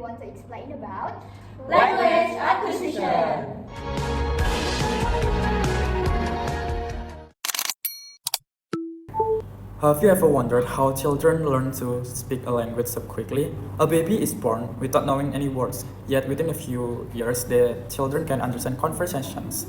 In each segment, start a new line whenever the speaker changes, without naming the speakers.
want to explain about
Language acquisition.
Have you ever wondered how children learn to speak a language so quickly? A baby is born without knowing any words, yet within a few years, the children can understand conversations,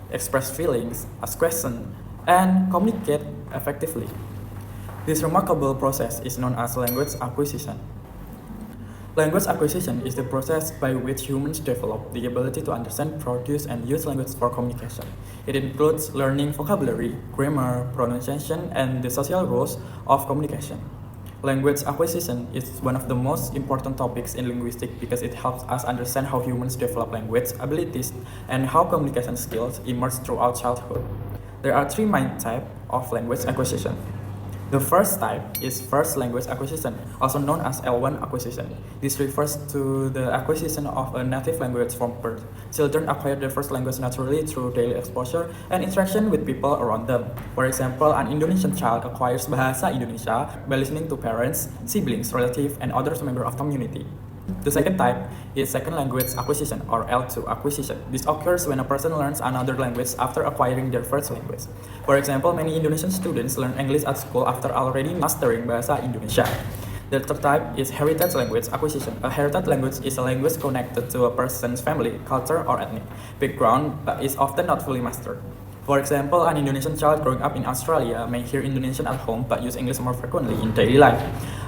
express feelings, ask questions, and communicate effectively. This remarkable process is known as language acquisition. Language acquisition is the process by which humans develop the ability to understand, produce, and use language for communication. It includes learning vocabulary, grammar, pronunciation, and the social rules of communication. Language acquisition is one of the most important topics in linguistics because it helps us understand how humans develop language abilities and how communication skills emerge throughout childhood. There are three main types of language acquisition. The first type is first language acquisition, also known as L1 acquisition. This refers to the acquisition of a native language from birth. Children acquire their first language naturally through daily exposure and interaction with people around them. For example, an Indonesian child acquires Bahasa Indonesia by listening to parents, siblings, relatives, and other members of community. The second type is second language acquisition or L2 acquisition. This occurs when a person learns another language after acquiring their first language. For example, many Indonesian students learn English at school after already mastering Bahasa Indonesia. The third type is heritage language acquisition. A heritage language is a language connected to a person's family, culture, or ethnic background but is often not fully mastered. For example, an Indonesian child growing up in Australia may hear Indonesian at home but use English more frequently in daily life.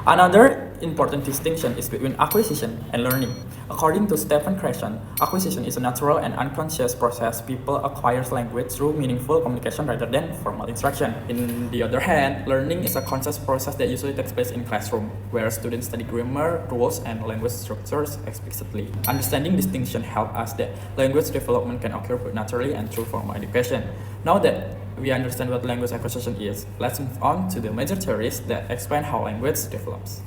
Another important distinction is between acquisition and learning. According to Stephen Krashen, acquisition is a natural and unconscious process. People acquire language through meaningful communication rather than formal instruction. In the other hand, learning is a conscious process that usually takes place in classroom, where students study grammar, rules, and language structures explicitly. Understanding distinction helps us that language development can occur both naturally and through formal education. Now that we understand what language acquisition is, let's move on to the major theories that explain how language develops.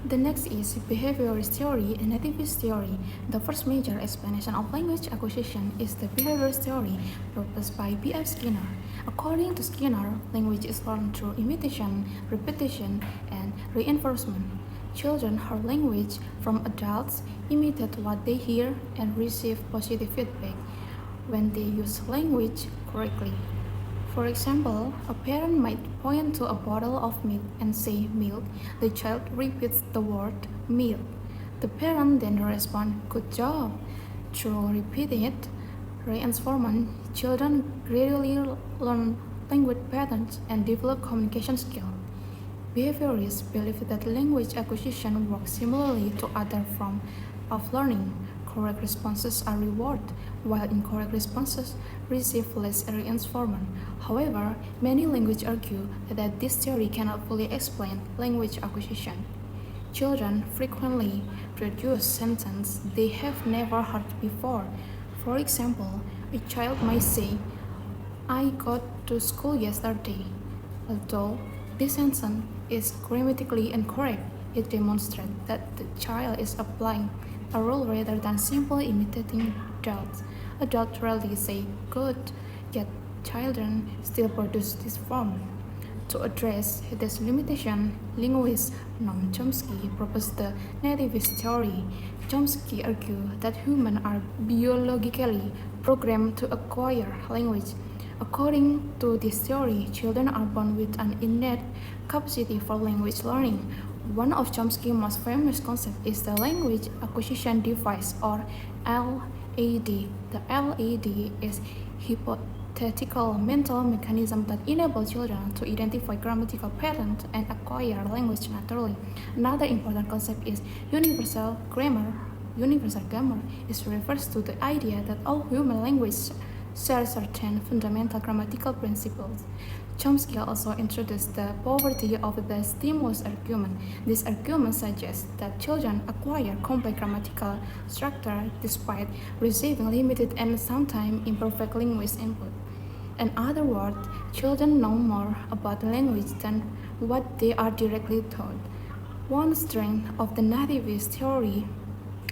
The next is behaviorist theory and nativist theory. The first major explanation of language acquisition is the behaviorist theory proposed by B.F. Skinner. According to Skinner, language is learned through imitation, repetition, and reinforcement. Children learn language from adults, imitate what they hear, and receive positive feedback when they use language correctly. For example, a parent might point to a bottle of milk and say milk. The child repeats the word milk. The parent then responds, "Good job." Through repeated reinforcement, children gradually learn language patterns and develop communication skills. Behaviorists believe that language acquisition works similarly to other forms of learning. Correct responses are rewarded, while incorrect responses receive less reinforcement. However, many language argue that this theory cannot fully explain language acquisition. Children frequently produce sentences they have never heard before. For example, a child might say, "I got to school yesterday." Although this sentence is grammatically incorrect, it demonstrates that the child is applying a rule rather than simply imitating adults. Adults rarely say "good," yet children still produce this form. To address this limitation, linguist Noam Chomsky proposed the nativist theory. Chomsky argued that humans are biologically programmed to acquire language. According to this theory, children are born with an innate capacity for language learning. One of Chomsky's most famous concepts is the language acquisition device, or LAD. The LAD is hypothetical mental mechanism that enable children to identify grammatical patterns and acquire language naturally. Another important concept is universal grammar. Universal grammar refers to the idea that all human language share certain fundamental grammatical principles. Chomsky also introduced the poverty of the stimulus argument. This argument suggests that children acquire complex grammatical structure despite receiving limited and sometimes imperfect linguistic input. In other words, children know more about language than what they are directly taught. One strength of the nativist theory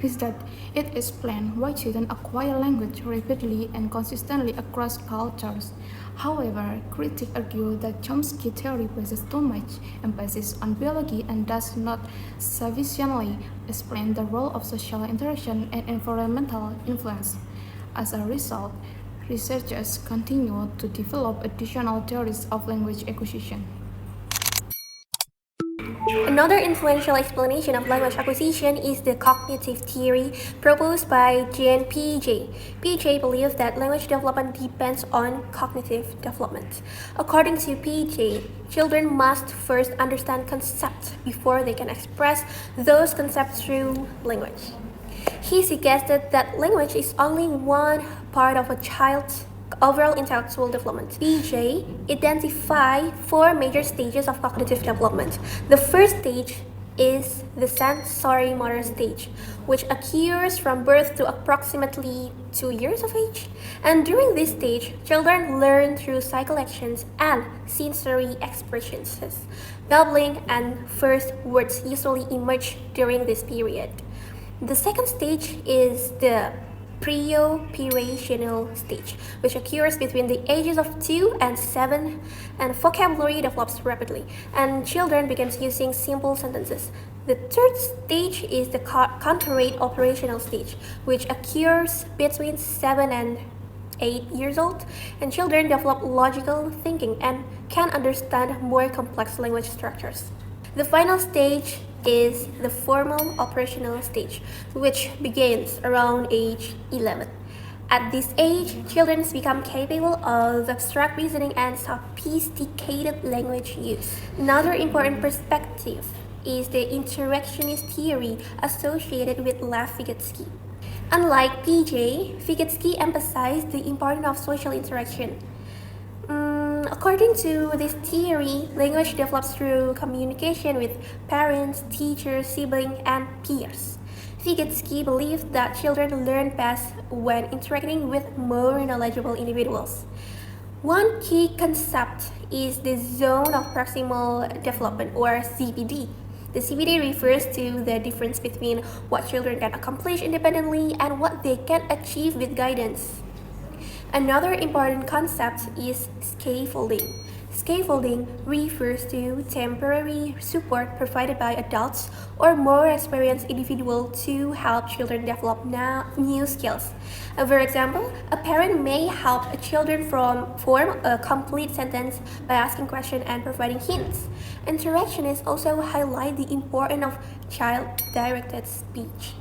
is that it explains why children acquire language rapidly and consistently across cultures. However, critics argue that Chomsky theory places too much emphasis on biology and does not sufficiently explain the role of social interaction and environmental influence. As a result, researchers continue to develop additional theories of language acquisition.
Another influential explanation of language acquisition is the cognitive theory proposed by Jean Piaget. Piaget believes that language development depends on cognitive development. According to Piaget, children must first understand concepts before they can express those concepts through language. He suggested that language is only one part of a child's overall intellectual development. Piaget identified four major stages of cognitive development. The first stage is the sensory motor stage, which occurs from birth to approximately 2 years of age. And during this stage, children learn through cycle actions and sensory expressions. Babbling and first words usually emerge during this period. The second stage is the pre-operational stage, which occurs between the ages of 2 and 7, and vocabulary develops rapidly, and children begin using simple sentences. The third stage is the concurrent operational stage, which occurs between 7 and 8 years old, and children develop logical thinking and can understand more complex language structures. The final stage is the formal operational stage, which begins around age 11. At this age, children become capable of abstract reasoning and sophisticated language use. Another important perspective is the interactionist theory associated with Lev Vygotsky. Unlike Piaget, Vygotsky emphasized the importance of social interaction. According to this theory, language develops through communication with parents, teachers, siblings, and peers. Vygotsky believed that children learn best when interacting with more knowledgeable individuals. One key concept is the zone of proximal development, or ZPD. The CBD refers to the difference between what children can accomplish independently and what they can achieve with guidance. Another important concept is scaffolding. Scaffolding refers to temporary support provided by adults or more experienced individuals to help children develop new skills. For example, a parent may help children form a complete sentence by asking questions and providing hints. Interactionists also highlight the importance of child-directed speech.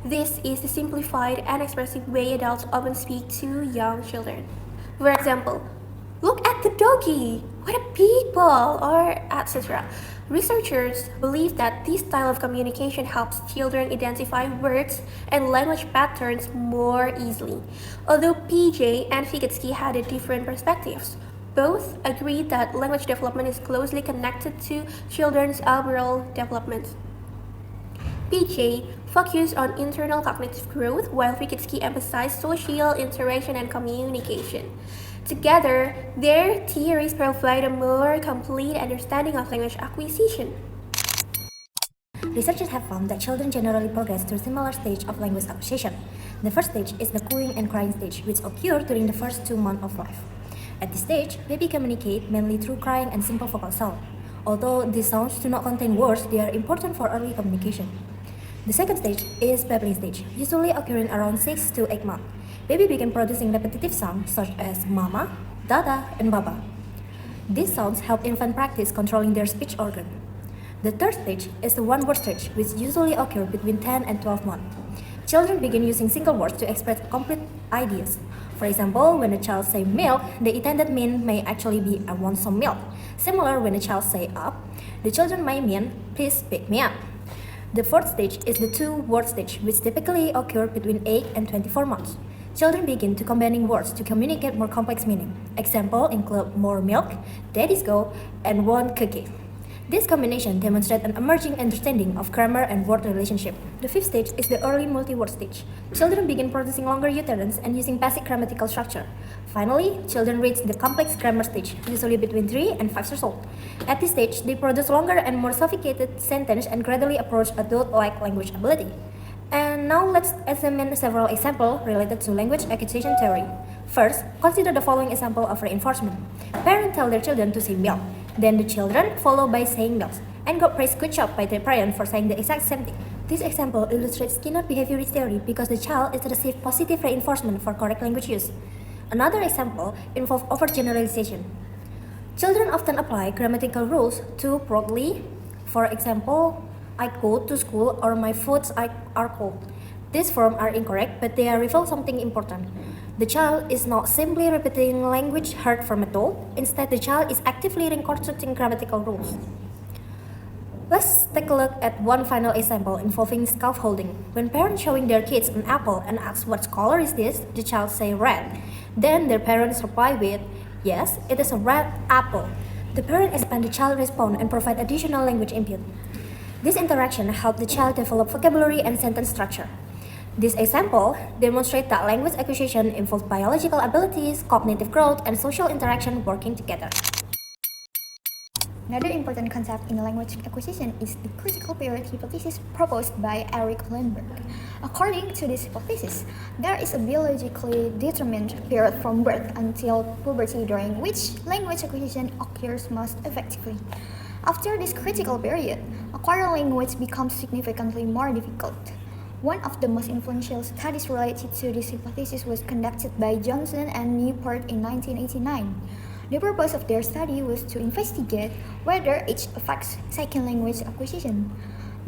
This is the simplified and expressive way adults often speak to young children. For example, "Look at the doggy, what a big ball," or etc. Researchers believe that this style of communication helps children identify words and language patterns more easily. Although Piaget and Vygotsky had different perspectives, both agreed that language development is closely connected to children's overall development. Piaget focused on internal cognitive growth, while Vygotsky emphasized social interaction and communication. Together, their theories provide a more complete understanding of language acquisition.
Researchers have found that children generally progress through similar stage of language acquisition. The first stage is the cooing and crying stage, which occur during the first 2 months of life. At this stage, baby communicate mainly through crying and simple vocal sound. Although these sounds do not contain words, they are important for early communication. The second stage is babbling stage, usually occurring around 6 to 8 months. Baby begin producing repetitive sounds such as mama, dada, and baba. These sounds help infant practice controlling their speech organ. The third stage is the one-word stage, which usually occurs between 10 and 12 months. Children begin using single words to express complete ideas. For example, when a child says milk, the intended mean may actually be "I want some milk." Similar, when a child says up, the children may mean "Please pick me up." The fourth stage is the two-word stage, which typically occurs between 8 and 24 months. Children begin to combining words to communicate more complex meaning. Examples include more milk, daddy's go, and one cookie. This combination demonstrates an emerging understanding of grammar and word relationship. The fifth stage is the early multi-word stage. Children begin producing longer utterance and using basic grammatical structure. Finally, children reach the complex grammar stage, usually between 3 and 5 years old. At this stage, they produce longer and more sophisticated sentences and gradually approach adult-like language ability. And now let's examine several examples related to language acquisition theory. First, consider the following example of reinforcement. Parents tell their children to say milk, then the children follow by saying milk, and got praised good job by their parent for saying the exact same thing. This example illustrates Skinner behaviorist theory because the child is received positive reinforcement for correct language use. Another example involves overgeneralization. Children often apply grammatical rules too broadly. For example, I go to school or my foods are cold. These forms are incorrect, but they reveal something important. The child is not simply repeating language heard from adult. Instead, the child is actively reconstructing grammatical rules. Let's take a look at one final example involving scaffolding. When parents showing their kids an apple and ask what color is this, the child say red. Then their parents reply with, yes, it is a red apple. The parent expand the child response and provide additional language input. This interaction helps the child develop vocabulary and sentence structure. This example demonstrates that language acquisition involves biological abilities, cognitive growth, and social interaction working together.
Another important concept in language acquisition is the critical period hypothesis proposed by Eric Lindbergh. According to this hypothesis, there is a biologically determined period from birth until puberty during which language acquisition occurs most effectively. After this critical period, acquiring language becomes significantly more difficult. One of the most influential studies related to this hypothesis was conducted by Johnson and Newport in 1989. The purpose of their study was to investigate whether age affects second language acquisition.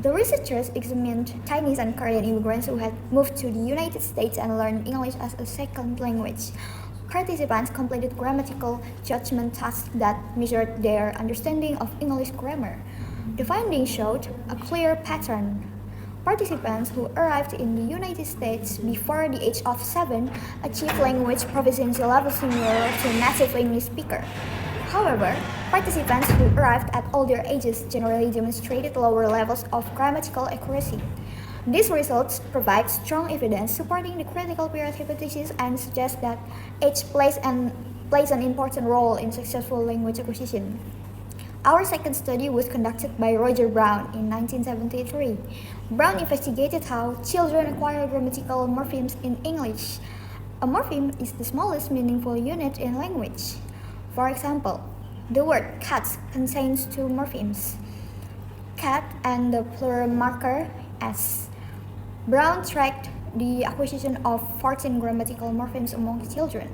The researchers examined Chinese and Korean immigrants who had moved to the United States and learned English as a second language. Participants completed grammatical judgment tasks that measured their understanding of English grammar. The findings showed a clear pattern. Participants who arrived in the United States before the age of 7 achieved language proficiency level similar to native English speaker. However, participants who arrived at older ages generally demonstrated lower levels of grammatical accuracy. These results provide strong evidence supporting the critical period hypothesis and suggest that age plays an important role in successful language acquisition. Our second study was conducted by Roger Brown in 1973. Brown investigated how children acquire grammatical morphemes in English. A morpheme is the smallest meaningful unit in language. For example, the word cat contains two morphemes, cat and the plural marker s. Brown tracked the acquisition of 14 grammatical morphemes among children.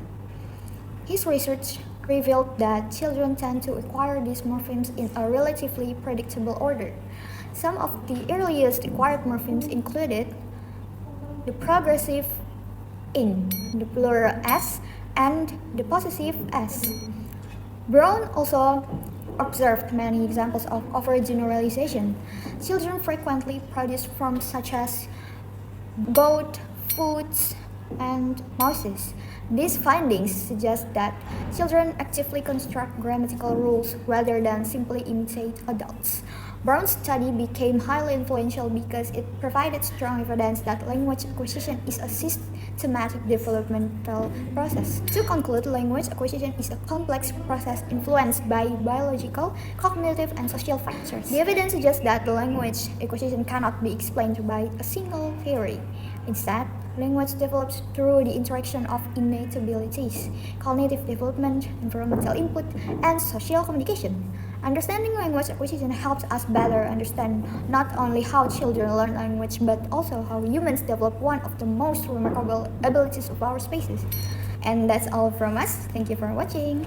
His research revealed that children tend to acquire these morphemes in a relatively predictable order. Some of the earliest acquired morphemes included the progressive ing, the plural s, and the possessive s. Brown also observed many examples of overgeneralization. Children frequently produce forms such as goat, foods, and mouses. These findings suggest that children actively construct grammatical rules rather than simply imitate adults. Brown's study became highly influential because it provided strong evidence that language acquisition is a systematic developmental process. To conclude, language acquisition is a complex process influenced by biological, cognitive, and social factors. The evidence suggests that the language acquisition cannot be explained by a single theory. Instead, language develops through the interaction of innate abilities, cognitive development, environmental input, and social communication. Understanding language acquisition helps us better understand not only how children learn language, but also how humans develop one of the most remarkable abilities of our species. And that's all from us. Thank you for watching.